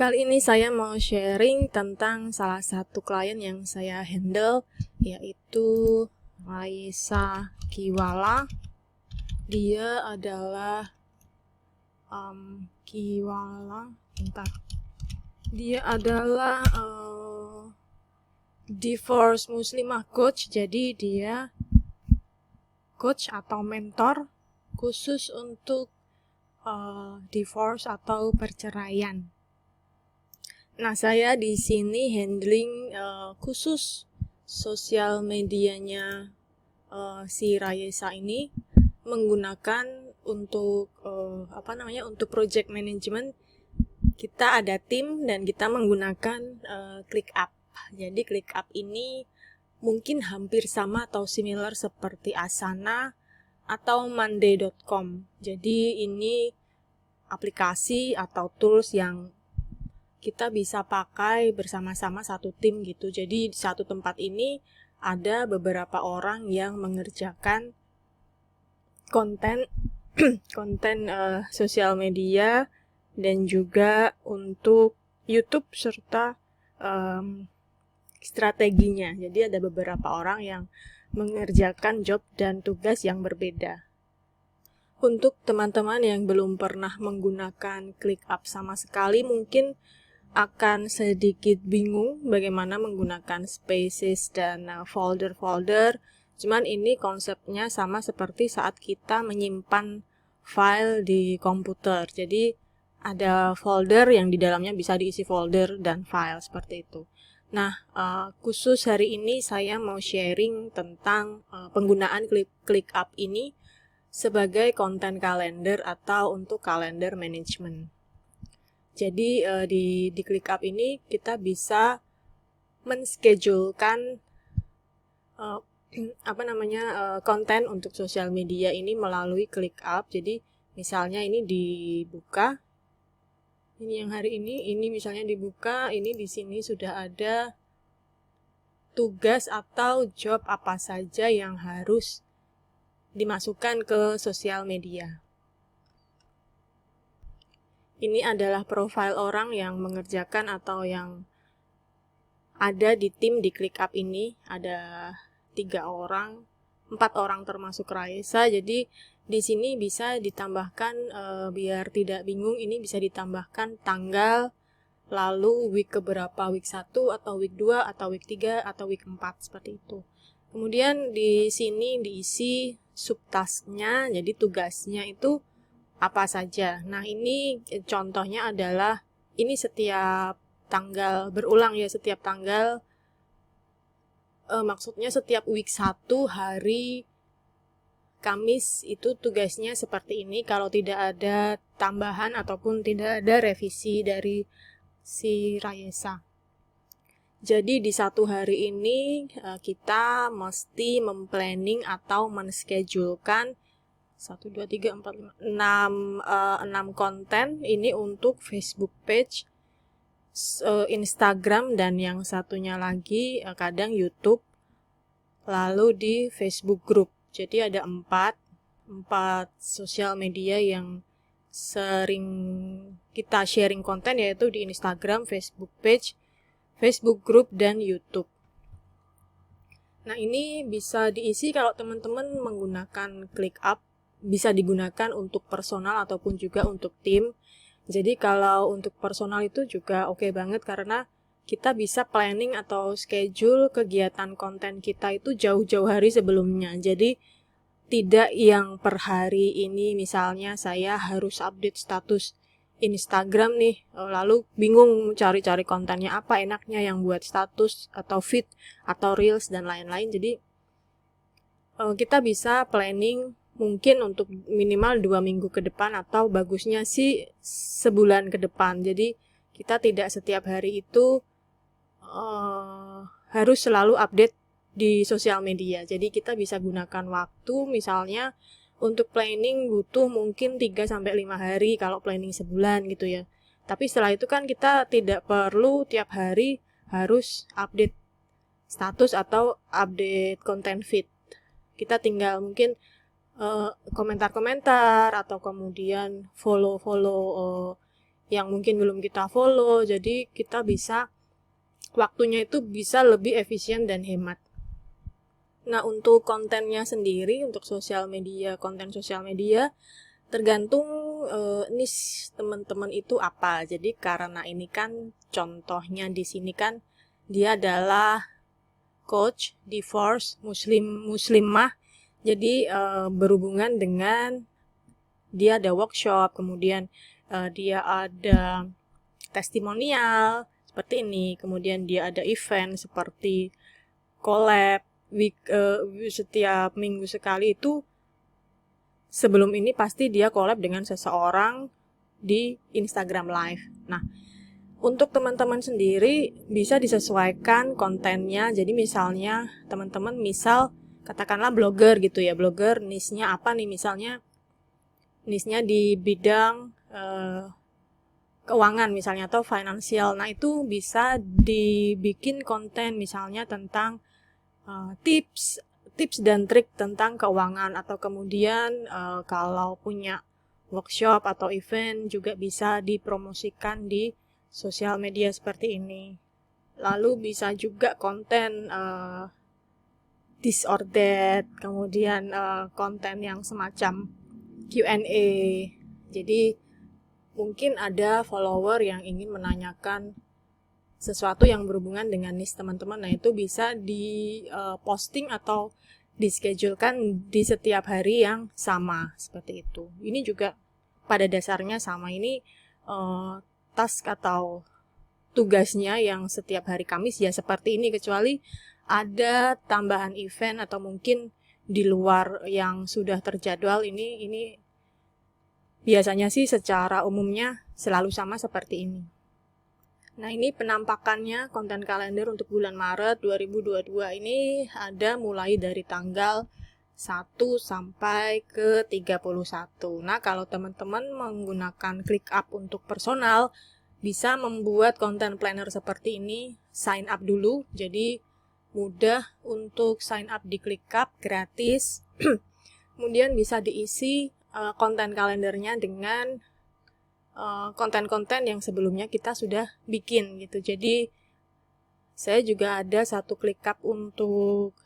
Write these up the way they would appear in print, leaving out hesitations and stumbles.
Kali ini saya mau sharing tentang salah satu klien yang saya handle, yaitu Raisa Kiwala. Dia adalah Dia adalah divorce muslimah coach. Jadi dia coach atau mentor khusus untuk divorce atau perceraian. Nah, saya di sini handling khusus sosial medianya si Raisa ini, menggunakan untuk untuk project management. Kita ada tim dan kita menggunakan ClickUp. Jadi ClickUp ini mungkin hampir sama atau similar seperti Asana atau monday.com. Jadi ini aplikasi atau tools yang kita bisa pakai bersama-sama satu tim gitu. Jadi di satu tempat ini ada beberapa orang yang mengerjakan konten sosial media dan juga untuk YouTube serta strateginya. Jadi ada beberapa orang yang mengerjakan job dan tugas yang berbeda. Untuk teman-teman yang belum pernah menggunakan ClickUp sama sekali, mungkin akan sedikit bingung bagaimana menggunakan spaces dan folder-folder. Cuman ini konsepnya sama seperti saat kita menyimpan file di komputer. Jadi ada folder yang di dalamnya bisa diisi folder dan file seperti itu. Nah, khusus hari ini saya mau sharing tentang penggunaan ClickUp ini sebagai content calendar atau untuk calendar management. Jadi di ClickUp ini kita bisa menschedulekan konten untuk sosial media ini melalui ClickUp. Jadi misalnya ini dibuka, ini yang hari ini misalnya dibuka, ini di sini sudah ada tugas atau job apa saja yang harus dimasukkan ke sosial media. Ini adalah profil orang yang mengerjakan atau yang ada di tim di ClickUp ini. Ada 4 orang termasuk Raisa. Jadi di sini bisa ditambahkan biar tidak bingung, ini bisa ditambahkan tanggal, lalu week keberapa, week 1 atau week 2 atau week 3 atau week 4 seperti itu. Kemudian di sini diisi subtasknya, jadi tugasnya itu apa saja. Nah, ini contohnya adalah ini setiap tanggal berulang ya, setiap tanggal maksudnya setiap week 1 hari Kamis itu tugasnya seperti ini. Kalau tidak ada tambahan ataupun tidak ada revisi dari si Raisa. Jadi di satu hari ini kita mesti memplanning atau menschedulekan 6 konten ini untuk Facebook page, Instagram, dan yang satunya lagi kadang YouTube, lalu di Facebook group. Jadi ada 4 sosial media yang sering kita sharing konten, yaitu di Instagram, Facebook page, Facebook group, dan YouTube. Nah, ini bisa diisi kalau teman-teman menggunakan ClickUp, bisa digunakan untuk personal ataupun juga untuk tim. Jadi kalau untuk personal itu juga oke banget karena kita bisa planning atau schedule kegiatan konten kita itu jauh-jauh hari sebelumnya. Jadi tidak yang per hari ini misalnya saya harus update status Instagram nih, lalu bingung cari-cari kontennya apa enaknya yang buat status atau feed atau reels dan lain-lain. Jadi kita bisa planning mungkin untuk minimal 2 minggu ke depan atau bagusnya sih sebulan ke depan. Jadi kita tidak setiap hari itu harus selalu update di sosial media. Jadi kita bisa gunakan waktu misalnya untuk planning butuh mungkin 3-5 hari kalau planning sebulan gitu ya. Tapi setelah itu kan kita tidak perlu tiap hari harus update status atau update konten feed. Kita tinggal mungkin komentar-komentar atau kemudian follow yang mungkin belum kita follow. Jadi kita bisa, waktunya itu bisa lebih efisien dan hemat. Nah, untuk kontennya sendiri, untuk sosial media, konten sosial media, tergantung niche teman-teman itu apa. Jadi karena ini kan contohnya di sini kan dia adalah coach divorce muslimah. Jadi berhubungan dengan dia ada workshop, kemudian dia ada testimonial seperti ini, kemudian dia ada event seperti collab setiap minggu sekali itu. Sebelum ini pasti dia collab dengan seseorang di Instagram Live. Nah, untuk teman-teman sendiri bisa disesuaikan kontennya. Jadi misalnya teman-teman katakanlah blogger gitu ya, blogger niche-nya apa nih, misalnya niche-nya di bidang keuangan misalnya atau finansial. Nah, itu bisa dibikin konten misalnya tentang tips dan trik tentang keuangan, atau kemudian kalau punya workshop atau event juga bisa dipromosikan di sosial media seperti ini. Lalu bisa juga konten this or that, kemudian konten yang semacam Q&A. Jadi mungkin ada follower yang ingin menanyakan sesuatu yang berhubungan dengan niche teman-teman. Nah, itu bisa di posting atau dischedulekan di setiap hari yang sama seperti itu. Ini juga pada dasarnya sama, ini task atau tugasnya yang setiap hari Kamis ya seperti ini, kecuali ada tambahan event atau mungkin di luar yang sudah terjadwal. Ini biasanya sih secara umumnya selalu sama seperti ini. Nah, ini penampakannya konten kalender untuk bulan Maret 2022 ini ada mulai dari tanggal 1 sampai ke 31. Nah, kalau teman-teman menggunakan ClickUp untuk personal, bisa membuat konten planner seperti ini, sign up dulu. Jadi mudah untuk sign up di ClickUp, gratis. Kemudian bisa diisi konten kalendernya dengan konten-konten yang sebelumnya kita sudah bikin gitu. Jadi saya juga ada satu ClickUp untuk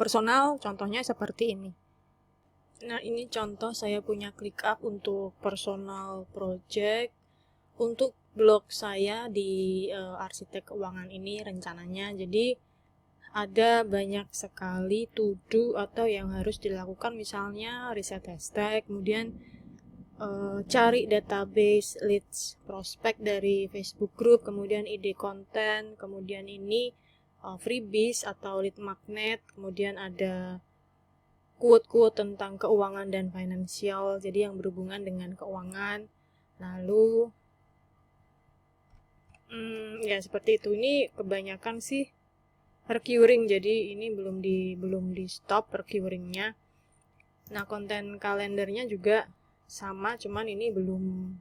personal, contohnya seperti ini. Nah, ini contoh saya punya ClickUp untuk personal project. Untuk blog saya di arsitek keuangan ini rencananya, jadi ada banyak sekali to do atau yang harus dilakukan, misalnya riset hashtag, kemudian cari database leads prospek dari Facebook group, kemudian ide konten, kemudian ini freebies atau lead magnet, kemudian ada quote-quote tentang keuangan dan finansial, jadi yang berhubungan dengan keuangan. Lalu ya seperti itu. Ini kebanyakan sih recurring, jadi ini belum di stop recurringnya. Nah, konten kalendernya juga sama, cuman ini belum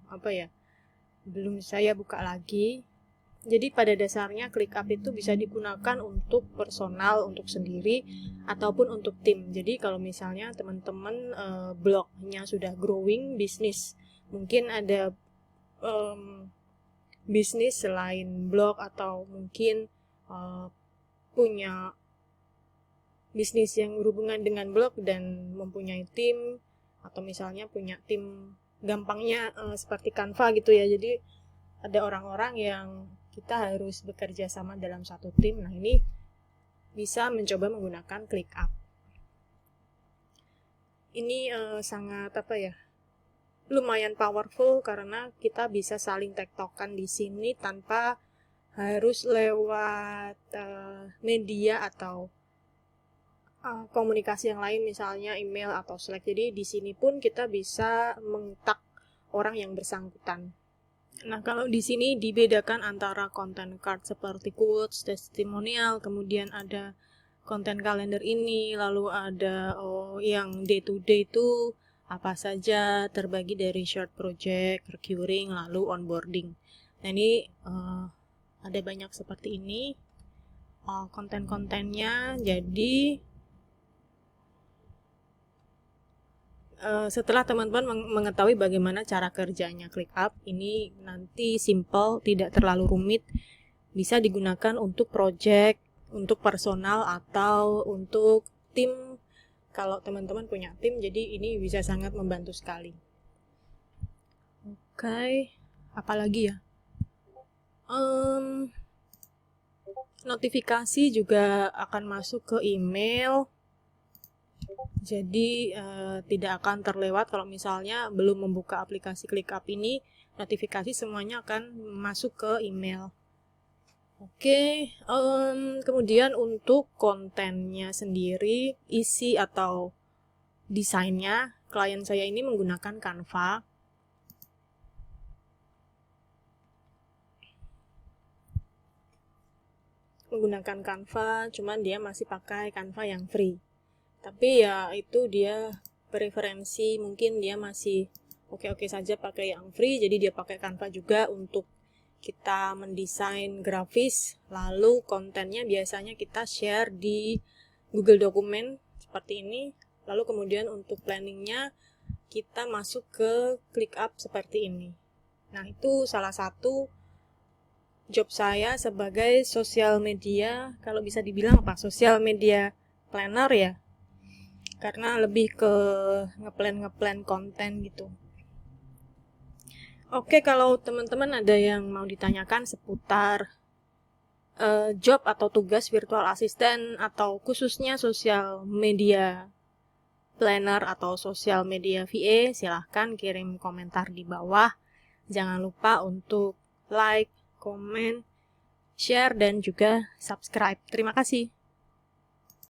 saya buka lagi. Jadi pada dasarnya ClickUp itu bisa digunakan untuk personal, untuk sendiri, ataupun untuk tim. Jadi kalau misalnya teman-teman blognya sudah growing, bisnis, mungkin ada bisnis selain blog, atau mungkin punya bisnis yang berhubungan dengan blog dan mempunyai tim, atau misalnya punya tim, gampangnya seperti Canva gitu ya. Jadi ada orang-orang yang kita harus bekerja sama dalam satu tim. Nah, ini bisa mencoba menggunakan ClickUp. Ini sangat lumayan powerful karena kita bisa saling tektokan di sini tanpa harus lewat media atau komunikasi yang lain, misalnya email atau Slack. Jadi di sini pun kita bisa meng-tag orang yang bersangkutan. Nah, kalau di sini dibedakan antara content card seperti quotes, testimonial, kemudian ada konten kalender ini, lalu ada yang day to day itu apa saja, terbagi dari short project, recurring, lalu onboarding. Nah, ini ada banyak seperti ini konten-kontennya. Jadi setelah teman-teman mengetahui bagaimana cara kerjanya ClickUp, ini nanti simple, tidak terlalu rumit, bisa digunakan untuk project, untuk personal, atau untuk tim. Kalau teman-teman punya tim, jadi ini bisa sangat membantu sekali. Oke, apalagi ya? Notifikasi juga akan masuk ke email. Jadi tidak akan terlewat kalau misalnya belum membuka aplikasi ClickUp ini, notifikasi semuanya akan masuk ke email. Oke, kemudian untuk kontennya sendiri, isi atau desainnya, klien saya ini menggunakan Canva. Menggunakan Canva, cuman dia masih pakai Canva yang free. Tapi ya itu dia preferensi, mungkin dia masih oke-oke saja pakai yang free, jadi dia pakai Canva juga untuk kita mendesain grafis. Lalu kontennya biasanya kita share di Google Dokumen seperti ini. Lalu kemudian untuk planningnya kita masuk ke ClickUp seperti ini. Nah, itu salah satu job saya sebagai sosial media, kalau bisa dibilang apa? Sosial media planner ya. Karena lebih ke ngeplan konten gitu. Oke, kalau teman-teman ada yang mau ditanyakan seputar job atau tugas virtual assistant atau khususnya sosial media planner atau sosial media VA, silahkan kirim komentar di bawah. Jangan lupa untuk like, komen, share, dan juga subscribe. Terima kasih.